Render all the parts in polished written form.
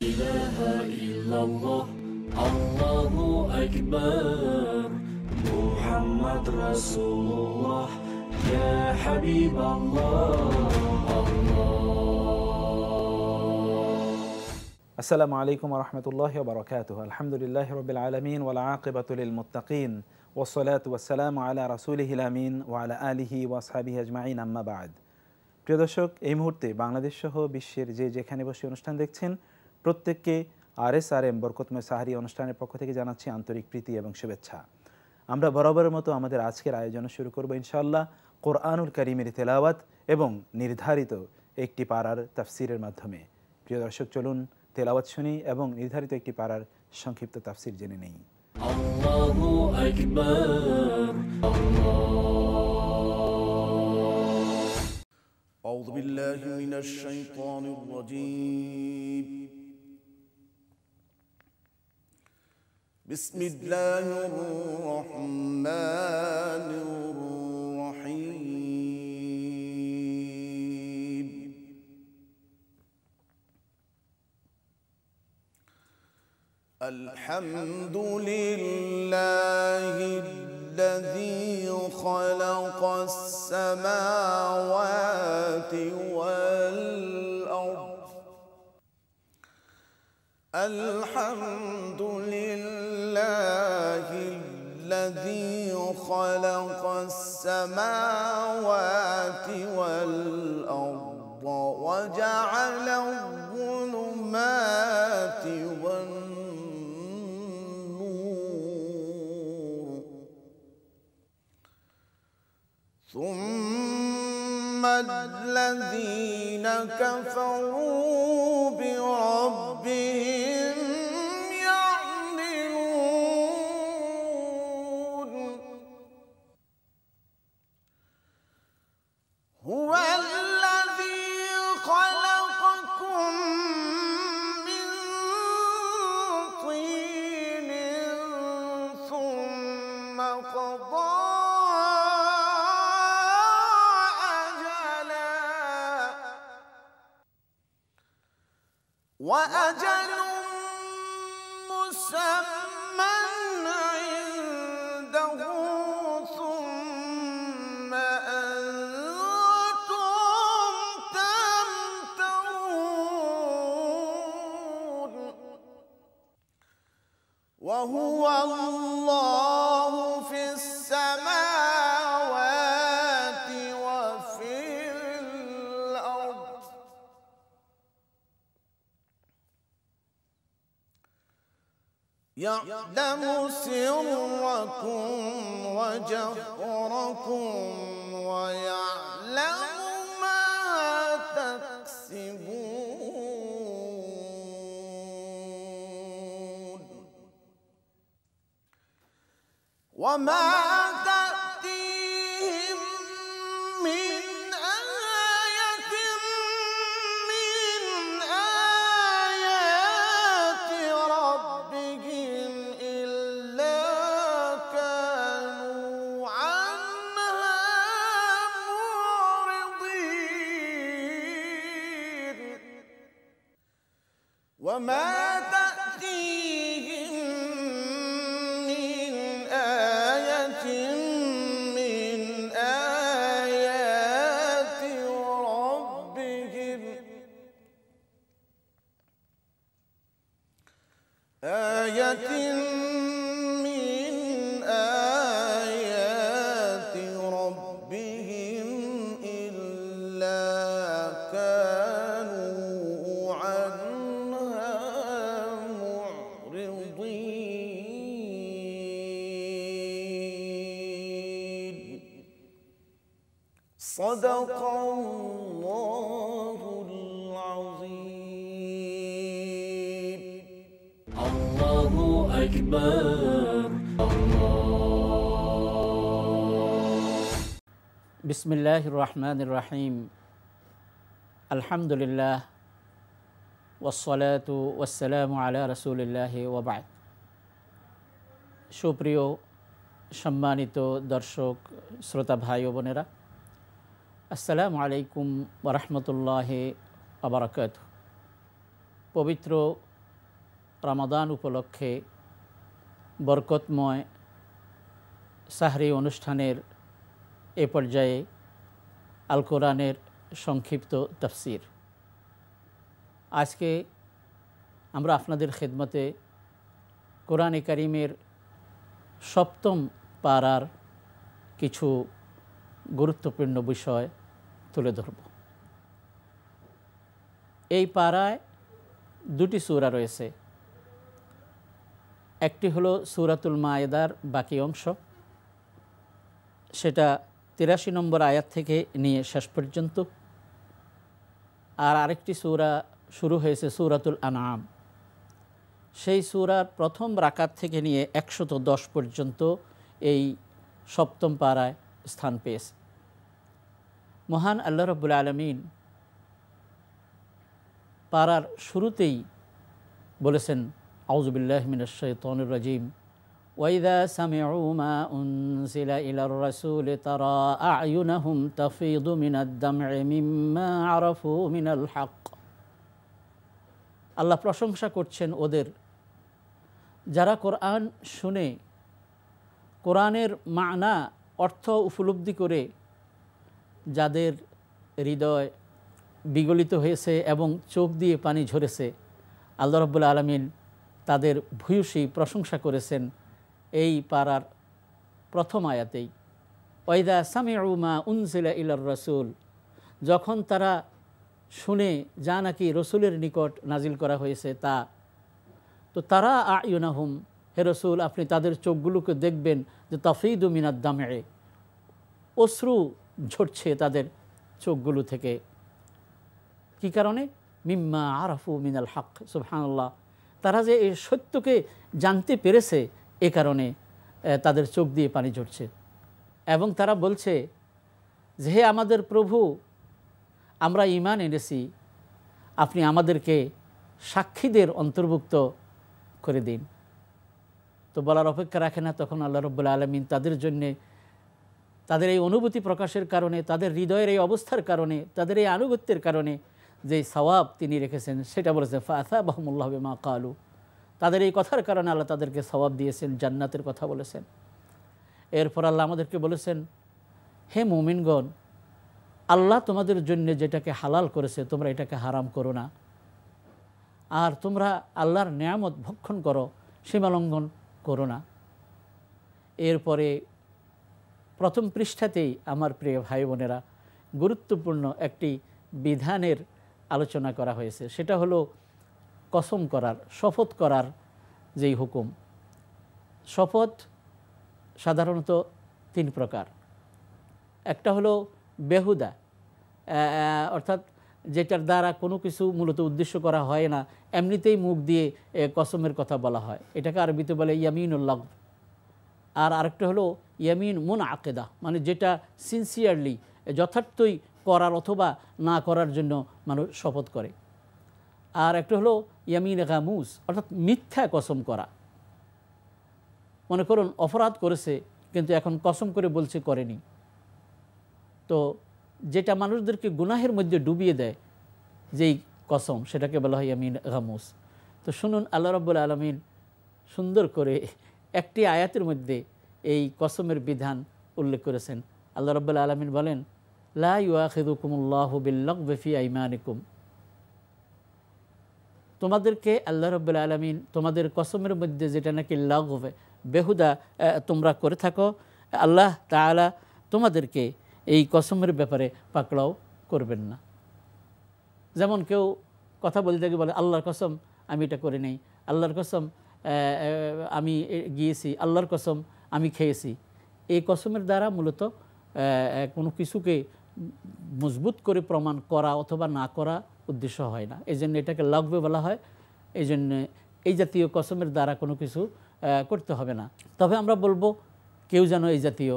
ইলাহা ইল্লাল্লাহ আল্লাহু আকবার মুহাম্মদ রাসূলুল্লাহ ইয়া হাবিবাল্লাহ আসসালামু আলাইকুম ওয়া রাহমাতুল্লাহি ওয়া বারাকাতুহু আলহামদুলিল্লাহি রাব্বিল আলামিন ওয়াল আকিবাতু লিল মুত্তাকিন ওয়াসসালাতু ওয়াসসালামু আলা রাসূলিহিল আমিন ওয়া আলা আলিহি ওয়া আসহাবিহি আজমাইন আম্মা বা'দ। প্রিয় দর্শক, এই মুহূর্তে বাংলাদেশ সহ বিশ্বের যেখানে বসে অনুষ্ঠান দেখছেন প্রত্যেককে RSRM বরকতময় সাহারি অনুষ্ঠানের পক্ষ থেকে জানাচ্ছি আন্তরিক প্রীতি এবং শুভেচ্ছা। আমরা বরাবরের মতো আমাদের আজকের আয়োজন শুরু করব ইনশাআল্লাহ কোরআনুল কারীমের তেলাওয়াত এবং নির্ধারিত একটি পারার তাফসিরের মাধ্যমে। প্রিয় দর্শক, চলুন তেলাওয়াত শুনি এবং নির্ধারিত একটি পারার সংক্ষিপ্ত তাফসির জেনে নেই। আল্লাহু আকবার أعوذ بالله من الشيطان الرجيم بسم الله الرحمن الرحيم الحمد لله الذي خلق السماوات والأرض الحمد لله الذي خلق السماوات والأرض وجعل الظلمات والنور ثم الذين كفروا بربهم يعدلون هو الذي خلقكم من طين ثم قضى وأجل مسمى عنده ثم أنتم تمترون وهو الله في السماوات وفي الأرض يعلم سركم وجهركم ويعلم ما تكسبون وما تأتيهم من آية من آيات ربهم إلا كانوا عنها معرضين وما تأتيهم من آية من آيات ربهم آية من آيات ربهم إلا كانوا عنها معرضين صدق الله العظيم আল্লাহু আকবার বিসমিল্লাহির রহমানির রহিম আলহামদুলিল্লাহ ওয়াসসালাতু ওয়াসসালামু আলা রাসূলিল্লাহি ওয়া বা'দ। সুপ্রিয় সম্মানিত দর্শক শ্রোতা ভাই ও বোনেরা, আসসালামু আলাইকুম ওয়া রাহমাতুল্লাহি ওয়া বারাকাতুহু। পবিত্র রমাদান উপলক্ষে বরকতময় সাহরি অনুষ্ঠানের এ পর্যায়ে আল কোরআনের সংক্ষিপ্ত তাফসির। আজকে আমরা আপনাদের খেদমতে কোরআনে কারিমের সপ্তম পারার কিছু গুরুত্বপূর্ণ বিষয় তুলে ধরব। এই পারায় দুটি সূরা রয়েছে, একটি হলো সূরাতুল মায়েদার বাকি অংশ, সেটা 83 নম্বর আয়াত থেকে নিয়ে শেষ পর্যন্ত, আর আরেকটি সূরা শুরু হয়েছে সূরাতুল আনআম, সেই সূরার প্রথম রাকাত থেকে নিয়ে 110 পর্যন্ত এই সপ্তম পারায় স্থান পেয়েছে। মহান আল্লাহ রাব্বুল আলামিন পারার শুরুতেই বলেছেন, আউযু বিল্লাহি মিনাশ শাইতানির রাজিম, ওয়াইযা সামি'উ মা উনজিলা ইলার রাসূলি তারা আ'য়ুনাহুম তাফীদু মিনাদ দাম'i মিম্মা আরাফু মিনাল হক। আল্লাহ প্রশংসা করছেন ওদের যারা কোরআন শুনে কোরআনের মানা অর্থ উপলব্ধি করে যাদের হৃদয় বিগলিত হয়েছে এবং চোখ দিয়ে পানি ঝরেছে, আল্লাহ রাব্বুল আলামিন তাদের ভূয়সী প্রশংসা করেছেন এই পারার প্রথম আয়াতেই। ওয়াইদা সামি'উ মা উনজিলা ইলার রাসূল, যখন তারা শুনে যা নাকি রসুলের নিকট নাজিল করা হয়েছে তা, তো তারা আ'য়ুনাহুম, হে রসুল আপনি তাদের চোখগুলোকে দেখবেন যে তাফীদু মিনাদ দাম'i, অশ্রু ঝরছে তাদের চোখগুলো থেকে। কি কারণে? মিম্মা আরাফু মিনাল হক, সুবহানাল্লাহ, তারা যে এই সত্যকে জানতে পেরেছে এ কারণে তাদের চোখ দিয়ে পানি ঝরছে। এবং তারা বলছে যে হে আমাদের প্রভু, আমরা ঈমান এনেছি, আপনি আমাদেরকে সাক্ষীদের অন্তর্ভুক্ত করে দিন। তো বলার অপেক্ষা রাখে না, তখন আল্লাহ রাব্বুল আলামিন তাদের জন্যে তাদের এই অনুভূতি প্রকাশের কারণে, তাদের হৃদয়ের এই অবস্থার কারণে, তাদের এই আনুগত্যের কারণে যে সওয়াব তিনি রেখেছেন সেটা বলেছে ফাআসাবাহুমুল্লাহু বিমা ক্বালু, তাদের এই কথার কারণে আল্লাহ তাদেরকে সওয়াব দিয়েছেন, জান্নাতের কথা বলেছেন। এরপর আল্লাহ আমাদেরকে বলেছেন, হে মুমিনগণ, আল্লাহ তোমাদের জন্য যেটাকে হালাল করেছে তোমরা এটাকে হারাম করো না, আর তোমরা আল্লাহর নিয়ামত ভক্ষণ করো, সীমালঙ্ঘন করো না। এরপরে প্রথম পৃষ্ঠাতেই আমার প্রিয় ভাই বোনেরা গুরুত্বপূর্ণ একটি বিধানের আলোচনা করা হয়েছে, সেটা হলো কসম করার, শপথ করার যেই হুকুম। শপথ সাধারণত 3 প্রকার। একটা হলো বেহুদা, অর্থাৎ যেটার দ্বারা কোনো কিছু মূলত উদ্দেশ্য করা হয় না, এমনিতেই মুখ দিয়ে কসমের কথা বলা হয়, এটাকে আরবিতে বলে ইয়ামিনুল লাগব। আর আরেকটা হলো ইয়ামিন মুনআকিদা, মানে যেটা সিনসিয়ারলি যথার্থই করার অথবা না করার জন্য মানুষ শপথ করে। আর একটা হলো ইয়ামিন গামুস, অর্থাৎ মিথ্যা কসম করা। মনে করুন অপরাধ করেছে কিন্তু এখন কসম করে বলছে করেনি, তো যেটা মানুষদেরকে গুনাহের মধ্যে ডুবিয়ে দেয় যেই কসম, সেটাকে বলা হয় ইয়ামিন গামুস। তো শুনুন, আল্লাহ রাব্বুল আলামিন সুন্দর করে একটি আয়াতের মধ্যে এই কসমের বিধান উল্লেখ করেছেন। আল্লাহ রাব্বুল আলামিন বলেন, লা ইউআখিযুকুমুল্লাহু বিল্লাগবি ফি আইমানিকুম, তোমাদেরকে আল্লাহ রাব্বুল আলামিন তোমাদের কসমের মধ্যে যেটা নাকি লাগব, বেহুদা তোমরা করে থাকো, আল্লাহ তাআলা তোমাদেরকে এই কসমের ব্যাপারে পাকড়াও করবেন না। যেমন কেউ কথা বলতে গিয়ে বলে আল্লাহর কসম আমি এটা করে নেই, আল্লাহর কসম আমি গিয়েছি, আল্লাহর কসম আমি খেয়েছি। এই কসমের দ্বারা মূলত কোনো কিছুকে মজবুত করে প্রমাণ করা অথবা না করা উদ্দেশ্য হয় না, এই জন্য এটাকে লাগবে বলা হয়। এই জন্য এই জাতীয় কসমের দ্বারা কোনো কিছু করতে হবে না। তবে আমরা বলবো কেউ যেন এই জাতীয়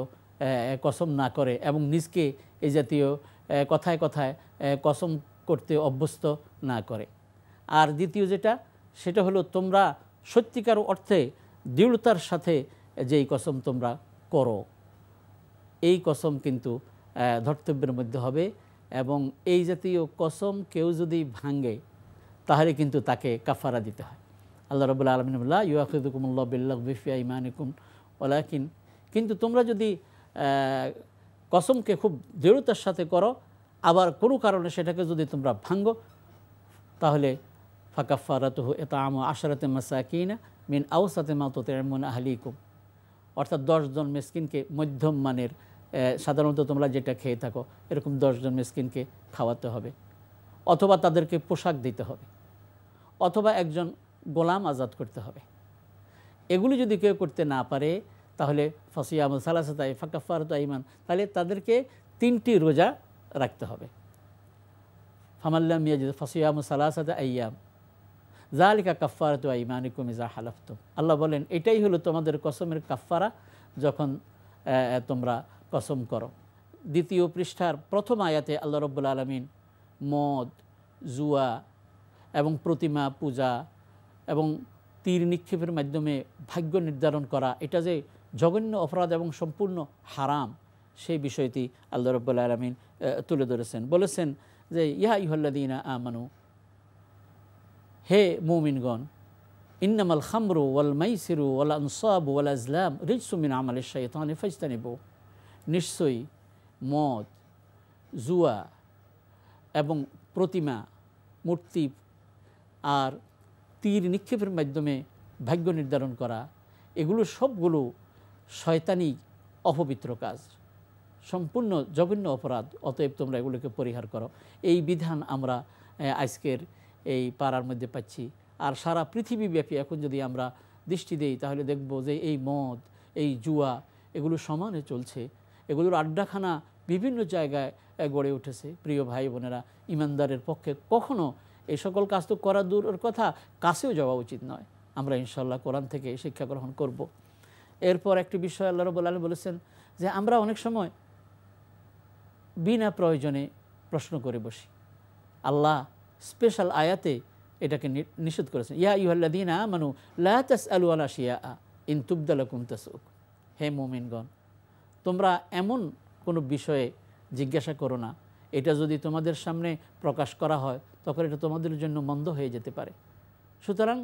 কসম না করে এবং নিজকে এই জাতীয় কথায় কথায় কসম করতে অভ্যস্ত না করে। আর দ্বিতীয় যেটা, সেটা হলো তোমরা সত্যিকার অর্থে দৃঢ়তার সাথে যেই কসম তোমরা করো, এই কসম কিন্তু ধর্তব্যের মধ্যে হবে, এবং এই জাতীয় কসম কেউ যদি ভাঙে তাহলে কিন্তু তাকে কাফারা দিতে হয়। আল্লাহ রাব্বুল আলামিন বলেন, লা ইউআখিযুকুমুল্লাহু বিল্লাগবি ফি আইমানিকুম ওয়ালাকিন, কিন্তু তোমরা যদি কসমকে খুব দৃঢ়তার সাথে করো, আবার কোনো কারণে সেটাকে যদি তোমরা ভাঙ্গো, তাহলে ফাকাফারাতুহু ইতআমু আশরাতি মাসাকিনা মিন আওসাতি মা তুতিমুনা আহলিকুম, অর্থাৎ 10 জন মিসকিনকে, মধ্যম মানের সাধারণত তোমরা যেটা খেয়ে থাকো এরকম 10 জন মিসকিনকে খাওয়াতে হবে, অথবা তাদেরকে পোশাক দিতে হবে, অথবা একজন গোলাম আজাদ করতে হবে। এগুলি যদি কেউ করতে না পারে তাহলে ফাসিয়ামু সালাসাতা ফাকাফারাতু আইমান, তাহলে তাদেরকে 3টি রোজা রাখতে হবে। ফামাল্লাম ইয়াজিদ ফাসিয়ামু সালাসাতা আইয়াম যালিকা কাফফারাতু আইমানিকুম ইযা হালাফতুম। আল্লাহ বলেন এটাই হলো তোমাদের কসমের কাফফারা যখন তোমরা কসম করো। 2য় পৃষ্ঠার প্রথম আয়াতে আল্লাহ রাব্বুল আলামিন মদ, জুয়া এবং প্রতিমা পূজা এবং তীর নিক্ষেপের মাধ্যমে ভাগ্য নির্ধারণ করা, এটা যে জঘন্য অপরাধ এবং সম্পূর্ণ হারাম, সেই বিষয়টি আল্লাহ রাব্বুল আলামিন তুলে ধরেছেন। বলেছেন যে ইয়া আইয়ুহাল্লাযীনা আমানু, হে মুমিনগণ, ইন্নামাল খামরু ওয়াল মাইসিরু ওয়াল আনসাবু ওয়াল আজলাম রিজসুম মিন আমালিশ শাইতানি ফাজতানিবু, নিশ্চয়ই মদ, জুয়া এবং প্রতিমা, মূর্তি আর তীর নিক্ষেপের মাধ্যমে ভাগ্য নির্ধারণ করা, এগুলো সবগুলো শয়তানি অপবিত্র কাজ, সম্পূর্ণ জঘন্য অপরাধ, অতএব তোমরা এগুলোকে পরিহার করো। এই বিধান আমরা আজকের এই পাড়ার মধ্যে পাচ্ছি। আর সারা পৃথিবীব্যাপী এখন যদি আমরা দৃষ্টি দেই তাহলে দেখব যে এই মদ, এই জুয়া এগুলো সমানে চলছে, এগুলোর আড্ডাখানা বিভিন্ন জায়গায় গড়ে উঠেছে। প্রিয় ভাই বোনেরা, ইমানদারের পক্ষে কখনো এই সকল কাজ তো করা দূরের কথা, কাছেও যাওয়া উচিত নয়। আমরা ইনশাআল্লাহ কোরআন থেকে শিক্ষা গ্রহণ করব। এরপর একটি বিষয় আল্লাহ রাব্বুল আলামিন বলেছেন যে আমরা অনেক সময় বিনা প্রয়োজনে প্রশ্ন করে বসি। আল্লাহ স্পেশাল আয়াতে এটাকে নিষেধ করেছেন, ইয়া আইয়ুহাল্লাযীনা আমানু লা তাসআলু আলা শিয়া ইন তুবদা লাকুম তাসউক। হে মুমিনগণ, তোমরা এমন কোনো বিষয়ে জিজ্ঞাসা করো না, এটা যদি তোমাদের সামনে প্রকাশ করা হয় তখন এটা তোমাদের জন্য মন্দ হয়ে যেতে পারে। সুতরাং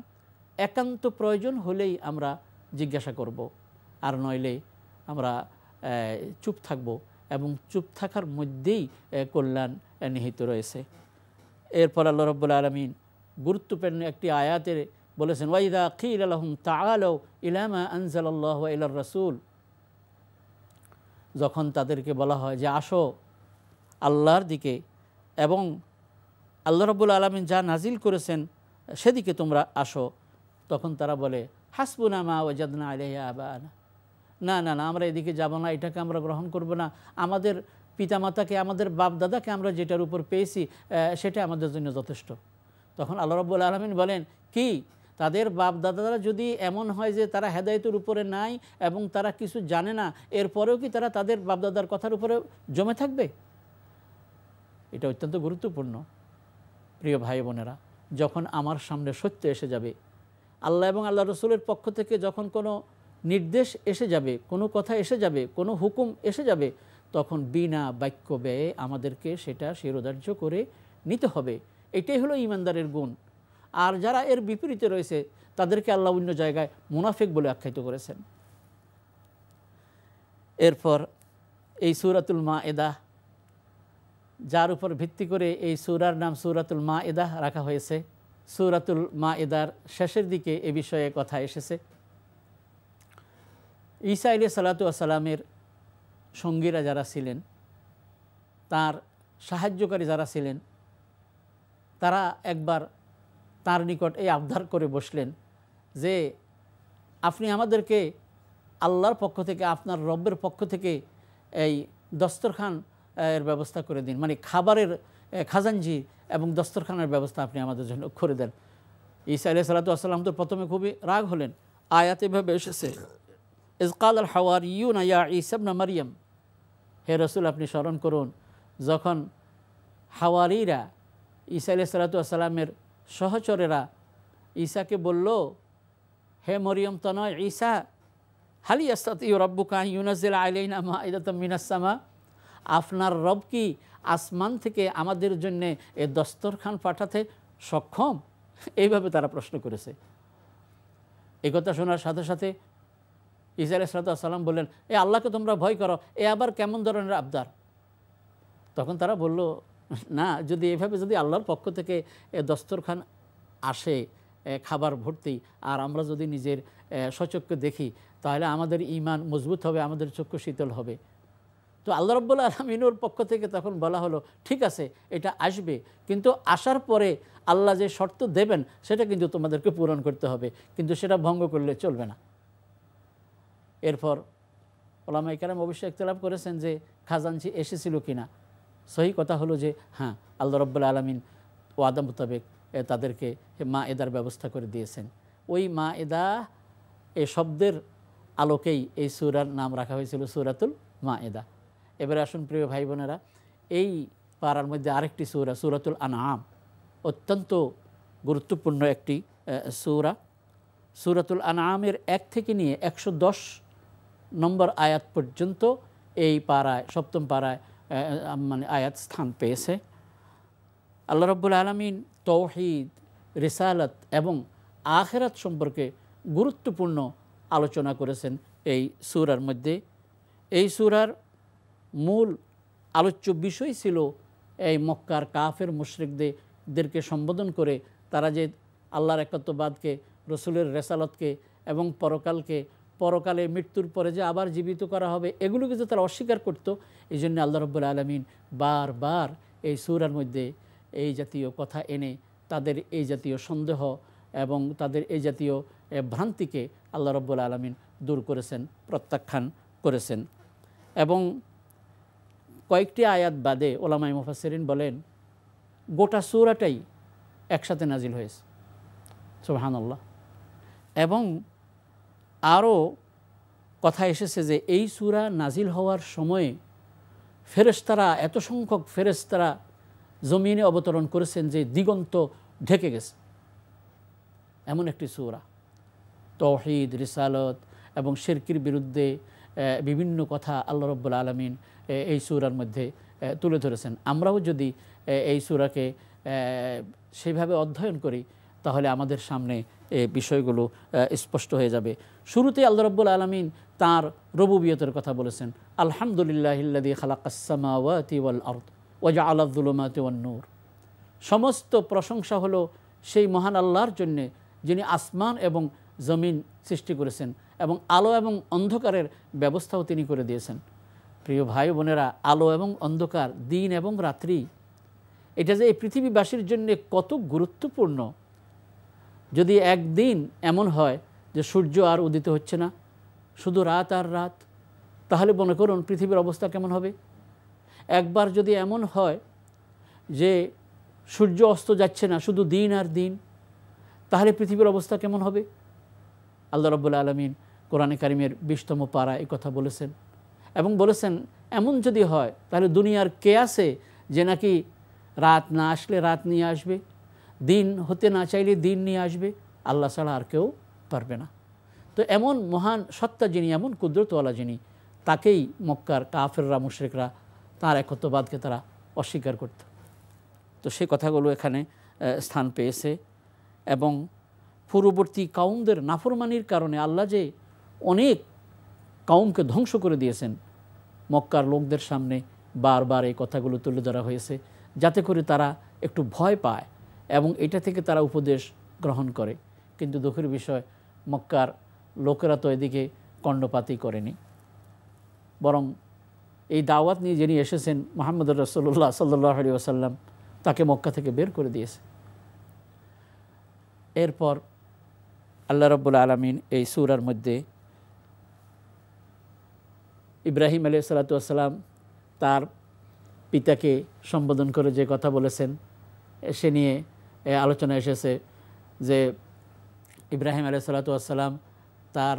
একান্ত প্রয়োজন হলেই আমরা জিজ্ঞাসা করব, আর নইলে আমরা চুপ থাকব, এবং চুপ থাকার মধ্যেই কল্যাণ নিহিত রয়েছে। এরপর আল্লাহ রাব্বুল আলামিন গুরুত্বপূর্ণ একটি আয়াতে বলেছেন, ওয়াইদা কিলা লাহুম তাআলাউ ইলা মা আনজালাল্লাহু ওয়া ইলার রাসূল, যখন তাদেরকে বলা হয় যে আসো আল্লাহর দিকে এবং আল্লাহ রাব্বুল আলামিন যা নাজিল করেছেন সেদিকে তোমরা আসো, তখন তারা বলে হাসবুনা মা ওয়াজাদনা আলাইহি আবানা, না না না, আমরা এদিকে যাব না, এটাকে আমরা গ্রহণ করব না, আমাদের পিতামাতাকে, আমাদের বাপ দাদাকে আমরা যেটার উপর পেয়েছি সেটা আমাদের জন্য যথেষ্ট। তখন আল্লাহ রাব্বুল আলামিন বলেন কি, তাদের বাপ দাদারা যদি এমন হয় যে তারা হেদায়েতের উপরে নাই এবং তারা কিছু জানে না, এরপরেও কি তারা তাদের বাপ দাদার কথার উপরে জমে থাকবে? এটা অত্যন্ত গুরুত্বপূর্ণ। প্রিয় ভাই বোনেরা, যখন আমার সামনে সত্য এসে যাবে, আল্লাহ এবং আল্লাহ রসুলের পক্ষ থেকে যখন কোনো নির্দেশ এসে যাবে, কোনো কথা এসে যাবে, কোনো হুকুম এসে যাবে, তখন বিনা বাক্য ব্যয়ে আমাদেরকে সেটা শিরোধার্য করে নিতে হবে। এটাই হলো ঈমানদারের গুণ। আর যারা এর বিপরীতে রয়েছে তাদেরকে আল্লাহ অন্য জায়গায় মুনাফিক বলে আখ্যায়িত করেছেন। এরপর এই সূরাতুল মায়েদা, যার উপর ভিত্তি করে এই সূরার নাম সূরাতুল মায়েদা রাখা হয়েছে, সূরাতুল মায়েদার শেষের দিকে এ বিষয়ে কথা এসেছে। ঈসা আলাইহিস সালাতু ওয়াস সালামের সঙ্গীরা যারা ছিলেন, তার সাহায্যকারী যারা ছিলেন, তারা একবার তার নিকট এই আবদার করে বসলেন যে আপনি আমাদেরকে আল্লাহর পক্ষ থেকে, আপনার রব্বের পক্ষ থেকে এই দস্তরখান এর ব্যবস্থা করে দিন, মানে খাবারের খাজানজি এবং দস্তরখানের ব্যবস্থা আপনি আমাদের জন্য করে দেন। ঈসা আলাইহিস সালাতু ওয়াস সালাম তো প্রথমে খুবই রাগ হলেন। আয়াত এভাবে এসেছে, ইয ক্বালাল হাওয়ারিয়ুনা ইয়া ঈসা ইবনে মারইয়াম, হে রাসূল আপনি স্মরণ করুন যখন হাওয়ারিরা, ঈসা আলাইহিস সালাতু ওয়াস সালামের সহচরেরা ঈসাকে বলল, হে মরিয়ম তনয় ঈসা, হাল ইয়াস্তাতিউ রাব্বুকা আন ইউনাজ্জিলা আলাইনা মাইদাতাম মিনাস সামা, আপনার রব কি আসমান থেকে আমাদের জন্য এ দস্তরখান পাঠাতে সক্ষম? এইভাবে তারা প্রশ্ন করেছে। এই কথা শোনার সাথে সাথে ঈসা আলাইহিস সালাম বললেন, এ আল্লাহকে তোমরা ভয় করো, এ আবার কেমন ধরনের আবদার? তখন তারা বলল, না, যদি এভাবে যদি আল্লাহর পক্ষ থেকে দস্তরখান আসে খাবার ভর্তি, আর আমরা যদি নিজের স্বচক্ষে দেখি, তাহলে আমাদের ঈমান মজবুত হবে, আমাদের চক্ষু শীতল হবে। তো আল্লাহ রাব্বুল আলামিনের পক্ষ থেকে তখন বলা হলো, ঠিক আছে, এটা আসবে, কিন্তু আসার পরে আল্লাহ যে শর্ত দেবেন সেটা কিন্তু তোমাদেরকে পূরণ করতে হবে, কিন্তু সেটা ভঙ্গ করলে চলবে না। এরপর ওলামায়ে কেরাম অবশ্যই ইখতিলাফ করেছেন যে খাজানচি এসেছিল কিনা। সহি কথা হলো যে হ্যাঁ, আল্লাহ রাব্বুল আলামিন ওয়াদা মোতাবেক তাদেরকে মায়েদার ব্যবস্থা করে দিয়েছেন। ওই মায়েদা এই শব্দের আলোকেই এই সূরার নাম রাখা হয়েছিল সূরাতুল মায়েদা। এবারে আসুন প্রিয় ভাই বোনেরা, এই পারার মধ্যে আরেকটি সূরা, সূরাতুল আনআম, অত্যন্ত গুরুত্বপূর্ণ একটি সূরা। সূরাতুল আনআমের 1 থেকে নিয়ে 110 নম্বর আয়াত পর্যন্ত এই পারায়, সপ্তম পারায় মানে আয়াত স্থান পেয়েছে। আল্লাহ রাব্বুল আলামিন তাওহীদ, রিসালাত এবং আখিরাত সম্পর্কে গুরুত্বপূর্ণ আলোচনা করেছেন এই সূরার মধ্যে। এই সূরার মূল আলোচ্য বিষয় ছিল এই মক্কার কাফের মুশরিকদেরকে সম্বোধন করে তারা যে আল্লাহর একাত্মবাদকে, রসুলের রেসালতকে এবং পরকালে মৃত্যুর পরে যে আবার জীবিত করা হবে, এগুলোকে যে তারা অস্বীকার করত। এই জন্য আল্লাহ রাব্বুল আলামিন বারবার এই সূরার মধ্যে এই জাতীয় কথা এনে তাদের এই জাতীয় সন্দেহ এবং তাদের এই জাতীয় ভ্রান্তিকে আল্লাহ রাব্বুল আলামিন দূর করেছেন, প্রত্যাখ্যান করেছেন। এবং কয়েকটি আয়াত বাদে ওলামায়ে মুফাসসিরিন বলেন গোটা সূরাটাই একসাথে নাজিল হয়েছে, সুবহানাল্লাহ। এবং আরও কথা এসেছে যে এই সূরা নাজিল হওয়ার সময়ে ফেরেশতারা, এত সংখ্যক ফেরেশতারা জমিনে অবতরণ করেছেন যে দিগন্ত ঢেকে গেছে। এমন একটি সূরা, তাওহীদ, রিসালাত এবং শিরকির বিরুদ্ধে বিভিন্ন কথা আল্লাহ রাব্বুল আলামিন এই সূরার মধ্যে তুলে ধরেছেন। আমরাও যদি এই সূরাকে সেইভাবে অধ্যয়ন করি তাহলে আমাদের সামনে এই বিষয়গুলো স্পষ্ট হয়ে যাবে। শুরুতে আল্লাহ রাব্বুল আলামিন তাঁর রুবুবিয়তের কথা বলেছেন, আলহামদুলিল্লাহিল্লাযী খালাকাস সামাওয়াতি ওয়াল আরদ ওয়া জাআলায যুলুমাতি ওয়ান নূর। সমস্ত প্রশংসা হলো সেই মহান আল্লাহর জন্যে যিনি আসমান এবং জমিন সৃষ্টি করেছেন এবং আলো এবং অন্ধকারের ব্যবস্থাও তিনি করে দিয়েছেন। প্রিয় ভাই বোনেরা, আলো এবং অন্ধকার, দিন এবং রাত্রি, এটা যে এই পৃথিবীবাসীর জন্য কত গুরুত্বপূর্ণ। যদি একদিন এমন হয় যে সূর্য আর উদিত হচ্ছে না, শুধু রাত আর রাত, তাহলে মনে করুন পৃথিবীর অবস্থা কেমন হবে। একবার যদি এমন হয় যে সূর্য অস্ত যাচ্ছে না, শুধু দিন আর দিন, তাহলে পৃথিবীর অবস্থা কেমন হবে। আল্লাহ রাব্বুল আলামিন কোরআনে কারিমের 20তম পারা এই কথা বলেছেন এবং বলেছেন এমন যদি হয় তাহলে দুনিয়ার কে আছে যে নাকি রাত না আসলে রাত নিয়ে আসবে, দিন হতে না চাইলে দিন নিয়ে আসবে, আল্লাহ ছাড়া আর কেউ পারবে না। তো এমন মহান সত্তা যিনি, এমন কুদরতওয়ালা যিনি, তাকেই মক্কার কাফেররা, মুশরিকরা তাঁর একত্ববাদকে তারা অস্বীকার করত। তো সে কথাগুলো এখানে স্থান পেয়েছে। এবং পূর্ববর্তী কাউমদের নাফরমানির কারণে আল্লাহ যে অনেক কাউমকে ধ্বংস করে দিয়েছেন, মক্কার লোকদের সামনে বারবার এই কথাগুলো তুলে ধরা হয়েছে, যাতে করে তারা একটু ভয় পায় এবং এটা থেকে তারা উপদেশ গ্রহণ করে। কিন্তু দুঃখের বিষয়, মক্কার লোকেরা তো এদিকে কর্ণপাতই করেনি, বরং এই দাওয়াত নিয়ে যিনি এসেছেন মুহাম্মদ রাসূলুল্লাহ সাল্লাল্লাহু আলাইহি ওয়াসাল্লাম, তাকে মক্কা থেকে বের করে দিয়েছে। এরপর আল্লাহ রাব্বুল আলামিন এই সূরার মধ্যে ইব্রাহিম আলাইহিস সালাতু ওয়াস সালাম তার পিতাকে সম্বোধন করে যে কথা বলেছেন সে নিয়ে আলোচনা এসেছে যে ইব্রাহিম আলাইহিস সালাতু ওয়াস সালাম তার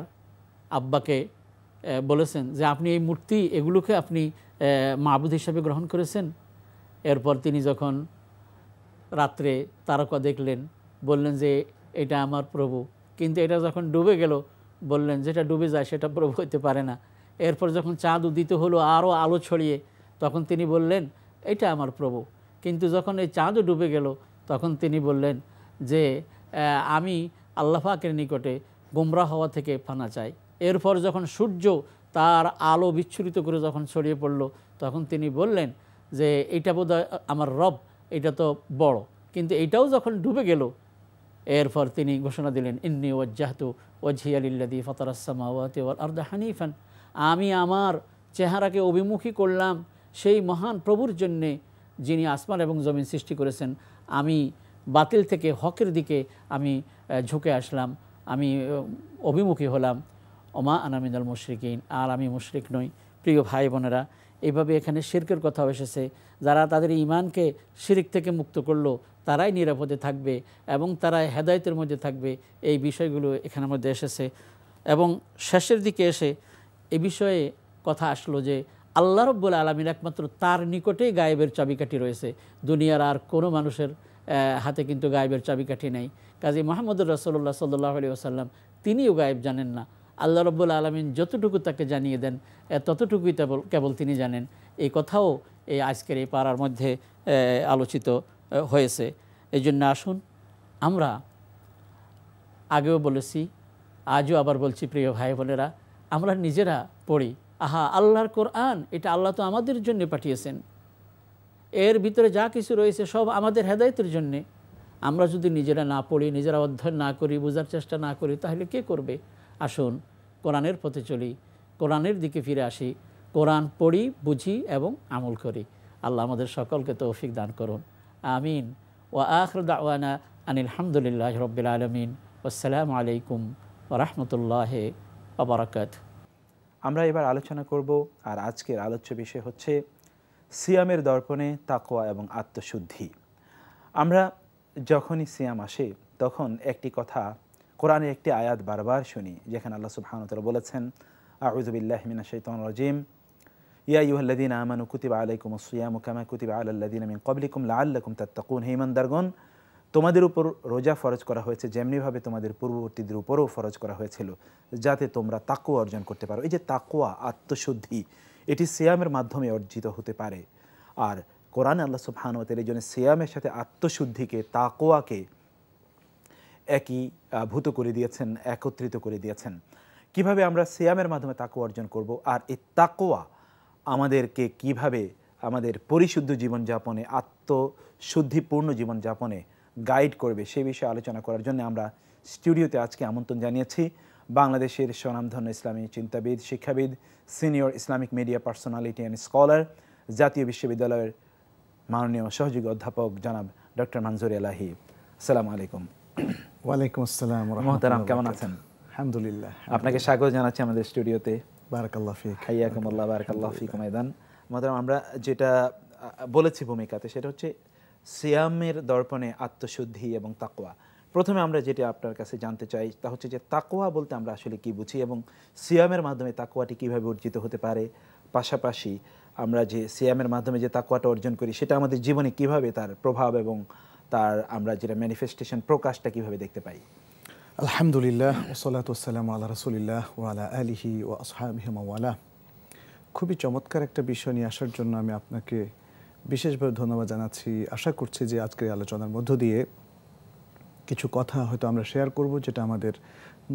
আব্বাকে বলেছেন যে আপনি এই মূর্তি, এগুলোকে আপনি মাবুদ হিসাবে গ্রহণ করেছেন। এরপর তিনি যখন রাত্রে তারকা দেখলেন, বললেন যে এটা আমার প্রভু, কিন্তু এটা যখন ডুবে গেল বললেন যেটা ডুবে যায় সেটা প্রভু হতে পারে না। এরপর যখন চাঁদ উদিত হলো আরও আলো ছড়িয়ে, তখন তিনি বললেন এটা আমার প্রভু, কিন্তু যখন এই চাঁদও ডুবে গেল তখন তিনি বললেন যে আমি আল্লাহ পাকের নিকটে গোমরা হওয়া থেকে পানা চায়। এরপর যখন সূর্য তার আলো বিচ্ছুরিত করে যখন ছড়িয়ে পড়ল, তখন তিনি বললেন যে এইটা বোধহয় আমার রব, এটা তো বড়। কিন্তু এইটাও যখন ডুবে গেল, এরপর তিনি ঘোষণা দিলেন, ইন্নী ওয়াজ্জাহতু ওয়াজহিয়া লিল্লাযী ফাতারাস সামাওয়াতি ওয়াল আরদা হানিফান, আমি আমার চেহারাকে অভিমুখী করলাম সেই মহান প্রভুর জন্যে যিনি আসমান এবং জমিন সৃষ্টি করেছেন। আমি বাতিল থেকে হকের দিকে আমি ঝুঁকে আসলাম, আমি অভিমুখী হলাম। ওমা আনা মিনাল মুশরিকিন, আর আমি মুশরিক নই। প্রিয় ভাই বোনেরা, এইভাবে এখানে শিরকের কথাও এসেছে। যারা তাদের ঈমানকে শিরক থেকে মুক্ত করলো তারাই নিরাপদে থাকবে এবং তারা হেদায়েতের মধ্যে থাকবে, এই বিষয়গুলো এখানের মধ্যে এসেছে। এবং শেষের দিকে এসে এ বিষয়ে কথা আসলো যে আল্লাহ রাব্বুল আলামিন একমাত্র তার নিকটেই গায়েবের চাবিকাঠি রয়েছে। দুনিয়ার আর কোনো মানুষের হাতে কিন্তু গায়েবের চাবিকাঠি নেই। কাজী মুহাম্মদুর রাসূলুল্লাহ সাল্লাল্লাহু আলাইহি ওয়াসাল্লাম তিনিও গায়েব জানেন না। আল্লাহ রাব্বুল আলামিন যতটুকু তাকে জানিয়ে দেন ততটুকুই কেবল তিনি জানেন। এই কথাও এই আজকের এই পাড়ার মধ্যে আলোচিত হয়েছে। এই জন্য আসুন, আমরা আগেও বলেছি, আজও আবার বলছি, প্রিয় ভাই বোনেরা, আমরা নিজেরা পড়ি। আহা, আল্লাহর কোরআন, এটা আল্লাহ তো আমাদের জন্য পাঠিয়েছেন। এর ভিতরে যা কিছু রয়েছে সব আমাদের হেদায়েতের জন্যে। আমরা যদি নিজেরা না পড়ি, নিজেরা অধ্যয়ন না করি, বোঝার চেষ্টা না করি, তাহলে কে করবে? আসুন কোরআনের পথে চলি, কোরআনের দিকে ফিরে আসি, কোরআন পড়ি, বুঝি এবং আমল করি। আল্লাহ আমাদের সকলকে তৌফিক দান করুন। আমিন। ওয়া আখিরু দাওয়ানা আনিল হামদুলিল্লাহি রাব্বিল আলামিন। আসসালামু আলাইকুম ওয়া রাহমাতুল্লাহি ওয়া বারাকাতুহু। আমরা এবার আলোচনা করব, আর আজকের আলোচ্য বিষয় হচ্ছে সিয়ামের দর্পণে তাকওয়া এবং আত্মশুদ্ধি। আমরা যখনই সিয়াম আসে তখন একটি কথা, কোরআনের একটি আয়াত বারবার শুনি, যেখানে আল্লাহ সুবহানাহু ওয়া তাআলা বলেছেন, আউযু বিল্লাহি মিনাশ শাইতানির রাজিম, ইয়া আইয়ুহাল্লাযীনা আমানু কুতিবা আলাইকুমুস সিয়ামু কামা কুতিবা আলাল্লাযীনা মিন ক্বাবলিকুম লাআল্লাকুম তাত্তাকুন। হে ঈমানদারগণ, তোমাদের উপর রোজা ফরজ করা হয়েছে যেমনিভাবে তোমাদের পূর্ববর্তীদের উপরও ফরজ করা হয়েছিল, যাতে তোমরা তাকওয়া অর্জন করতে পারো। এই যে তাকওয়া, আত্মশুদ্ধি, এটি সিয়ামের মাধ্যমে অর্জিত হতে পারে। আর কোরআনে আল্লাহ সুবহানাহু ওয়া তাআলা এই জন্য সিয়ামের সাথে আত্মশুদ্ধিকে, তাকওয়াকে একীভূত করে দিয়েছেন, একত্রিত করে দিয়েছেন। কিভাবে আমরা সিয়ামের মাধ্যমে তাকওয়া অর্জন করব, আর এই তাকওয়া আমাদেরকে কিভাবে আমাদের পরিশুদ্ধ জীবনযাপনে, আত্মশুদ্ধিপূর্ণ জীবনযাপনে গাইড করবে, সে বিষয়ে আলোচনা করার জন্য আমরা স্টুডিওতে আজকে আমন্ত্রণ জানিয়েছি বাংলাদেশের স্বনামধন্য ইসলামী চিন্তাবিদ, শিক্ষাবিদ, senior Islamic media personality and scholar, জাতীয় বিশ্ববিদ্যালয়ের মাননীয় সহযোগী অধ্যাপক জনাব ডক্টর মনজুর এলাহি। আসসালামু আলাইকুম। ওয়ালাইকুম আসসালাম। মুহতারাম, কেমন আছেন? আলহামদুলিল্লাহ। আপনাকে স্বাগত জানাচ্ছি আমাদের স্টুডিওতে। বারাকাল্লাহ ফিক। হাইয়াকুমুল্লাহ, বারাকাল্লাহ ফিকুম আইদান। মুহতারাম, আমরা যেটা বলেছি ভূমিকাতে, সেটা হচ্ছে সিয়ামের দর্পণে আত্মশুদ্ধি এবং তাকওয়া। প্রথমে আমরা যেটা আপনার কাছে জানতে চাই তা হচ্ছে যে তাকওয়া বলতে আমরা আসলে কি বুঝি এবং সিয়ামের মাধ্যমে তাকওয়াটি কিভাবে অর্জিত হতে পারে, পাশাপাশি আমরা যে সিয়ামের মাধ্যমে যে তাকওয়াটা অর্জন করি সেটা আমাদের জীবনে কিভাবে তার প্রভাব এবং তার আমরা যেটা ম্যানিফেস্টেশন, প্রকাশটা কিভাবে দেখতে পাই। আলহামদুলিল্লাহ, ওয়াসসালাতু ওয়াসসালামু আলা রাসূলিল্লাহ ওয়া আলা আলিহি ওয়া আসহাবিহি ওয়া ওয়ালা। খুবই চমৎকার একটা বিষয় নিয়ে আসার জন্য আমি আপনাকে বিশেষভাবে ধন্যবাদ জানাচ্ছি। আশা করছি যে আজকের আলোচনার মধ্য দিয়ে কিছু কথা হয়তো আমরা শেয়ার করব, যেটা আমাদের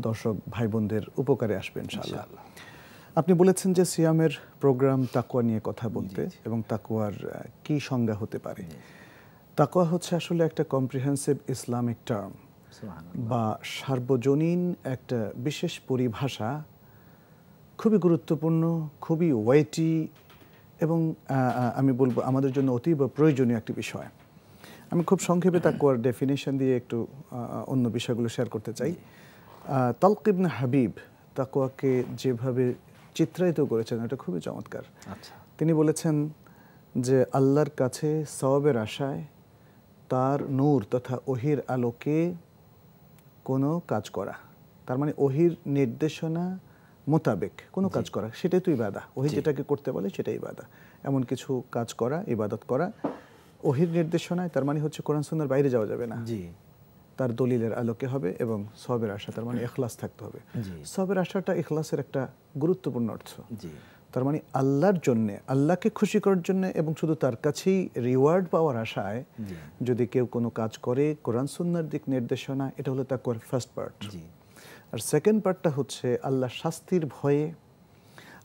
দর্শক ভাই বোনদের উপকারে আসবে ইনশাআল্লাহ। আপনি বলেছেন যে সিয়ামের প্রোগ্রাম তাকওয়া নিয়ে কথা বলতে, এবং তাকওয়ার কি সংজ্ঞা হতে পারে। তাকওয়া হচ্ছে আসলে একটা কম্প্রিহেন্সিভ ইসলামিক টার্ম বা সার্বজনীন একটা বিশেষ পরিভাষা, খুবই গুরুত্বপূর্ণ, খুবই ওয়েটি এবং আমি বলবো আমাদের জন্য অতীব প্রয়োজনীয় একটি বিষয়। আমি খুব সংক্ষেপে তাকওয়ার ডেফিনেশন দিয়ে একটু অন্য বিষয়গুলো শেয়ার করতে চাই। তালক ইবনে হাবিব তাকওয়াকে যেভাবে চিত্রায়িত করেছেন এটা খুবই চমৎকার। তিনি বলেছেন যে আল্লাহর কাছে সওয়াবের আশায় তার নূর তথা ওহির আলোকে কোনো কাজ করা, তার মানে ওহির নির্দেশনা মোতাবেক কোনো কাজ করা, সেটাই তো ইবাদত। ওহি যেটাকে করতে বলে সেটাই ইবাদত। এমন কিছু কাজ করা, ইবাদত করা ওহির নির্দেশনায়, তার মানে হচ্ছে কোরআন সুন্নাহর বাইরে যাওয়া যাবে না, তার দলিলের আলোকে হবে, এবং সওয়াবের আশা, তার মানে ইখলাস থাকতে হবে। সওয়াবের আশাটা ইখলাসের একটা গুরুত্বপূর্ণ অর্থ। তার মানে আল্লাহর জন্য, আল্লাহকে খুশি করার জন্য এবং শুধু তার কাছেই রিওয়ার্ড পাওয়ার আশায় যদি কেউ কোনো কাজ করে কোরআন সুন্নাহর দিক নির্দেশনা, এটা হলো তাকওয়ার ফার্স্ট পার্ট। আর সেকেন্ড পার্টটা হচ্ছে আল্লাহ শাস্তির ভয়ে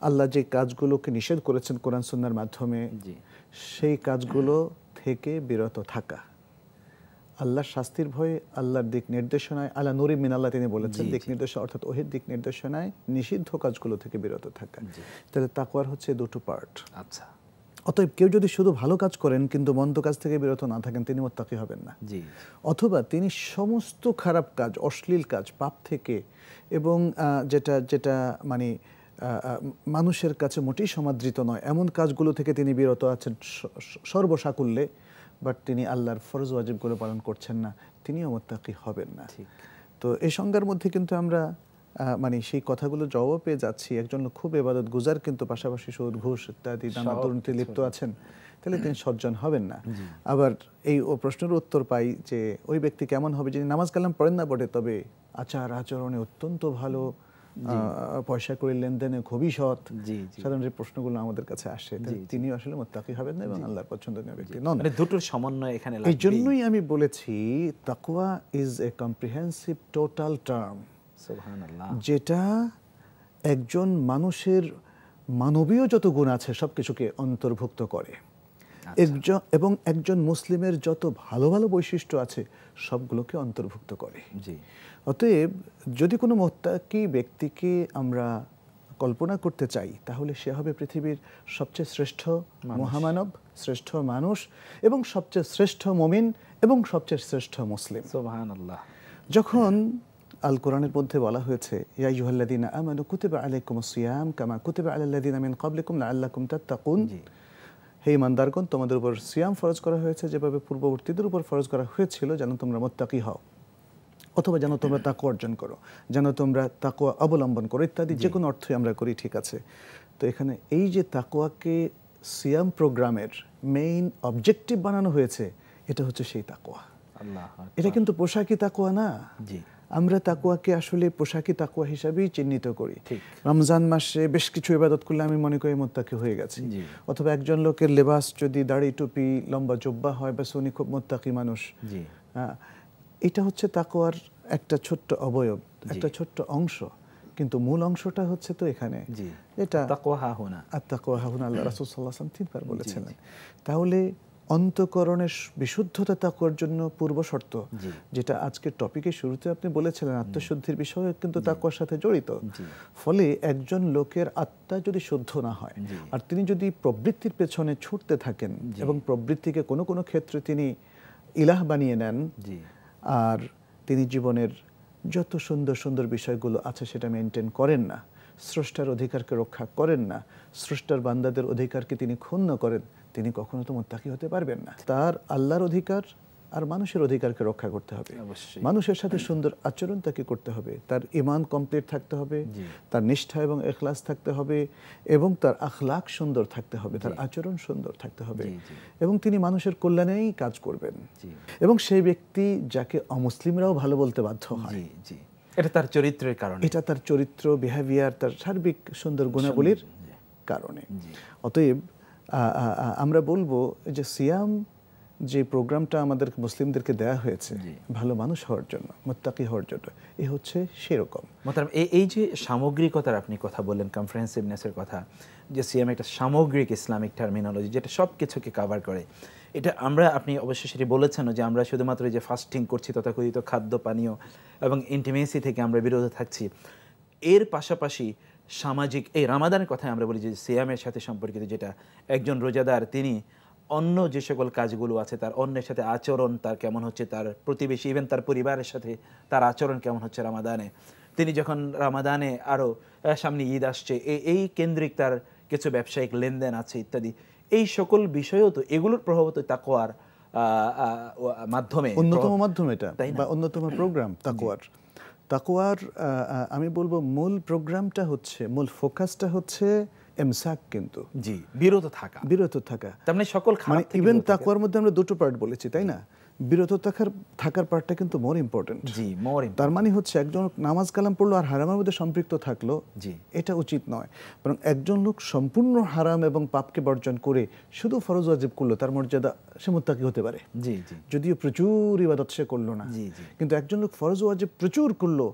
আল্লাহ যে কাজগুলোকে নিষেধ করেছেন কোরআন সুন্নাহর মাধ্যমে জি সেই কাজগুলো থেকে বিরত থাকা। আল্লাহর শাস্তির ভয়ে আল্লাহর দিক নির্দেশনায় আল্লাহ নুরি মিনাল্লাহ তিনি বলেছেন দিক নির্দেশনা অর্থাৎ ওহির দিক নির্দেশনায় নিষিদ্ধ কাজগুলো থেকে বিরত থাকা। তাহলে তাকওয়ার হচ্ছে দুটো পার্ট। আচ্ছা অতএব কেউ যদি শুধু ভালো কাজ করেন কিন্তু মন্দ কাজ থেকে বিরত না থাকেন তিনি মুত্তাকি হবেন না। জি অথবা তিনি সমস্ত খারাপ কাজ অশ্লীল কাজ পাপ থেকে এবং যেটা যেটা মানে মানুষের কাছে মোটেই সমাদৃত নয় এমন কাজগুলো থেকে তিনি বিরত আছেন সর্বসাকুল্যে, বাট তিনি আল্লাহর ফরজ ওয়াজিবগুলো পালন করছেন না, তিনিও মুত্তাকি হবেন না। তো এই সংজ্ঞার মধ্যে কিন্তু আমরা মানে সেই কথাগুলো জবাব পেয়ে যাচ্ছি। একজন লোক খুব ইবাদত গুজার কিন্তু পাশাপাশি সুদ ঘুষ ইত্যাদি নানা দুর্নীতি লিপ্ত আছেন, তাহলে তিনি সজ্জন হবেন না। আবার এই প্রশ্নের উত্তর পাই যে ওই ব্যক্তি কেমন হবে যিনি নামাজ কালাম পড়েন না বটে তবে আচার আচরণে অত্যন্ত ভালো, পয়সা করে লেনদেনে খুবই সৎ। সাধারণ যে প্রশ্নগুলো আমাদের কাছে আসে তিনি আসলে মুত্তাকি হবেন না এবং আল্লাহর পছন্দনীয় ব্যক্তি নন। মানে দুটোর সমন্বয় এখানে এই জন্যই আমি বলেছি তাকওয়া is a comprehensive total term, সুবহানাল্লাহ, যেটা একজন মানুষের মানবীয় যত গুণ আছে সবকিছুকে অন্তর্ভুক্ত করে এবং একজন মুসলিমের যত ভালো ভালো বৈশিষ্ট্য আছে সবগুলোকে অন্তর্ভুক্ত করে। অতএব যদি কোনো মুত্তাকি ব্যক্তিকে আমরা কল্পনা করতে চাই তাহলে সে হবে পৃথিবীর সবচেয়ে শ্রেষ্ঠ মহামানব, শ্রেষ্ঠ মানুষ এবং সবচেয়ে শ্রেষ্ঠ মুমিন এবং সবচেয়ে শ্রেষ্ঠ মুসলিম। সুবহানাল্লাহ। যখন আল কোরআনের মধ্যে বলা হয়েছে ইয়া আইয়ুহাল্লাযীনা আমানু কুতিবা আলাইকুমুস সিয়াম কামা কুতিবা আলাল লাযীনা মিন ক্বাবলিকুম লাআল্লাকুম তাত্তাকুন, হে ঈমানদারগণ তোমাদের উপর সিয়াম ফরজ করা হয়েছে যেভাবে পূর্ববর্তীদের উপর ফরজ করা হয়েছিল যেন তোমরা মুত্তাকি হও, অথবা যেন তোমরা তাকওয়া অর্জন করো, যেন তোমরা তাকওয়া অবলম্বন করো ইত্যাদি যে কোনো অর্থই আমরা করি, ঠিক আছে। তো এখানে এই যে তাকওয়াকে সিয়াম প্রোগ্রামের মেইন অবজেক্টিভ বানানো হয়েছে এটা হচ্ছে সেই তাকওয়া। এটা কিন্তু পোশাকি তাকওয়া না। আমরা তাকওয়াকে আসলে পোশাকি তাকওয়া হিসাবেই চিহ্নিত করি। রমজান মাসে বেশ কিছু ইবাদত করলে আমি মনে করি মুত্তাকি হয়ে গেছি, অথবা একজন লোকের লেবাস যদি দাড়ি টুপি লম্বা জুব্বা হয় বা উনি খুব মুত্তাকি মানুষ। এটা হচ্ছে তাকওয়ার একটা ছোট্ট অবয়ব, একটা ছোট্ট অংশ, কিন্তু মূল অংশটা হচ্ছে তো এখানে এটা তাকওয়া হাহুনা, আত-তাকওয়া হাহুনা আল্লাহ রাসূল সাল্লাল্লাহু আলাইহি ওয়াসাল্লাম 3 বার বলেছিলেন। তাহলে অন্তঃকরণের বিশুদ্ধতা তাকওয়ার জন্য পূর্ব শর্ত, যেটা আজকের টপিকের শুরুতে আপনি বলেছিলেন আত্মশুদ্ধির বিষয় কিন্তু তাকওয়ার সাথে জড়িত। ফলে একজন লোকের আত্মা যদি শুদ্ধ না হয় আর তিনি যদি প্রবৃত্তির পেছনে ছুটতে থাকেন এবং প্রবৃত্তিকে কোনো কোনো ক্ষেত্রে তিনি ইলাহ বানিয়ে নেন আর তিনি জীবনের যত সুন্দর সুন্দর বিষয়গুলো আছে সেটা মেনটেন করেন না, স্রষ্টার অধিকারকে রক্ষা করেন না, স্রষ্টার বান্দাদের অধিকারকে তিনি ক্ষুণ্ণ করেন, তিনি কখনো তো মুত্তাকি হতে পারবেন না। তার আল্লাহর অধিকার আর মানুষের অধিকারকে রক্ষা করতে হবে, মানুষের সাথে সুন্দর আচরণ তাকে করতে হবে, তার ঈমান কমপ্লিট থাকতে হবে, তার নিষ্ঠা এবং ইখলাস থাকতে হবে এবং তার আখলাক সুন্দর থাকতে হবে, তার আচরণ সুন্দর থাকতে হবে এবং তিনি মানুষের কল্যাণেই কাজ করবেন এবং সেই ব্যক্তি যাকে অমুসলিমরাও ভালো বলতে বাধ্য হয়। এটা তার চরিত্রের কারণে, এটা তার চরিত্র, বিহেভিয়ার, তার সার্বিক সুন্দর গুণাবলীর কারণে। অতএব আমরা বলবো যে সিয়াম যে প্রোগ্রামটা আমাদের মুসলিমদেরকে দেয়া হয়েছে ভালো মানুষ হওয়ার জন্য, মুত্তাকি হওয়ার জন্য, এ হচ্ছে সেরকম। মোহতারাম, এই যে সামগ্রিকতার আপনি কথা বললেন, কম্প্রিহেন্সিভনেসের কথা, যে সিয়াম একটা সামগ্রিক ইসলামিক টার্মিনোলজি যেটা সব কিছুকে কভার করে, এটা আপনি অবশ্যই সেটি বলেছেন যে আমরা শুধুমাত্র যে ফাস্টিং করছি তথাকথিত খাদ্য পানীয় এবং ইন্টিমেসি থেকে আমরা বিরত থাকছি, এর পাশাপাশি সামাজিক এই রামাদানের কথায় আমরা বলি যে সিয়ামের সাথে সম্পর্কিত, যেটা একজন রোজাদার তিনি অন্য যে সকল কাজগুলো আছে তার অন্যের সাথে আচরণ তার কেমন হচ্ছে, তার প্রতিবেশী ইভেন তার পরিবারের সাথে তার আচরণ কেমন হচ্ছে রামাদানে, তিনি যখন রামাদানে আরও সামনে ঈদ আসছে এই কেন্দ্রিক তার কিছু ব্যবসায়িক লেনদেন আছে ইত্যাদি, এই সকল বিষয়েও তো এগুলোর প্রভাব তো তাকওয়ার মাধ্যমে, অন্যতম মাধ্যম এটা বা অন্যতম প্রোগ্রাম তাকওয়ার আমি বলবো মূল প্রোগ্রামটা হচ্ছে, মূল ফোকাসটা হচ্ছে ইমসাক, কিন্তু বিরত থাকা। তার মানে সকল খারাপ থেকে ইভেন তাকওয়ার মধ্যে আমরা দুটো পার্ট বলেছি, তাই না? বিরত থাকার পার্টটা কিন্তু মোর ইম্পর্টেন্ট। তার মানে হচ্ছে একজন নামাজ কালাম পড়লো আর হারামের মধ্যে সম্পৃক্ত থাকলো, এটা উচিত নয়। বরং একজন লোক সম্পূর্ণ হারাম এবং পাপকে বর্জন করে শুধু ফরজ ওয়াজিব করলো, তার মর্যাদা সে মুত্তাকি হতে পারে, যদিও প্রচুর ইবাদত সে করলো না। কিন্তু একজন লোক ফরজ ওয়াজিব প্রচুর করলো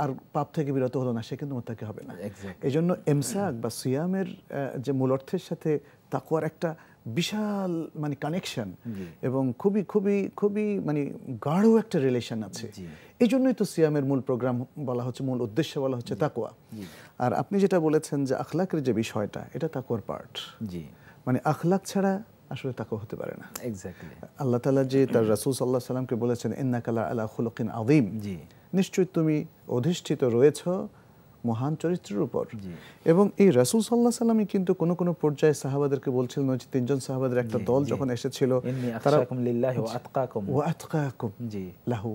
আর পাপ থেকে বিরত হলো না, সে কিন্তু মুত্তাকি হবে না। Exactly. এই জন্য ইমসাক বা সিয়ামের যে মূল অর্থের সাথে তাকওয়ার একটা বিশাল মানে কানেকশন এবং খুবই খুবই খুবই মানে গাঢ় একটা রিলেশন আছে। এই জন্যই তো সিয়ামের মূল প্রোগ্রাম বলা হচ্ছে, মূল উদ্দেশ্য বলা হচ্ছে তাকওয়া। আর আপনি যেটা বলেছেন যে আখলাকের যে বিষয়টা, এটা তাকওয়ার পার্ট। জি, মানে আখলাক ছাড়া আসলে তাকওয়া হতে পারে না। এক্স্যাক্টলি। আল্লাহ তাআলা যে তার রাসূল সাল্লাল্লাহু আলাইহি সাল্লামকে বলেছেন ইন্নাকা আলা খুলুকিন আযীম, জি, নিশ্চয়ই তুমি অধিষ্ঠিত রয়েছ মহান চরিত্রের উপর। এবং এই রাসূল সাল্লাল্লাহু আলাইহি সাল্লামই কিন্তু কোন কোন পর্যায়ে সাহাবাদেরকে বলছিলেন, ওই যে তিনজন সাহাবাদের একটা দল যখন এসেছিল, ইন্নী তারা আখশাকুম লিল্লাহি ওয়া আতকাকুম, ওয়া আতকাকুম জি, লাহু,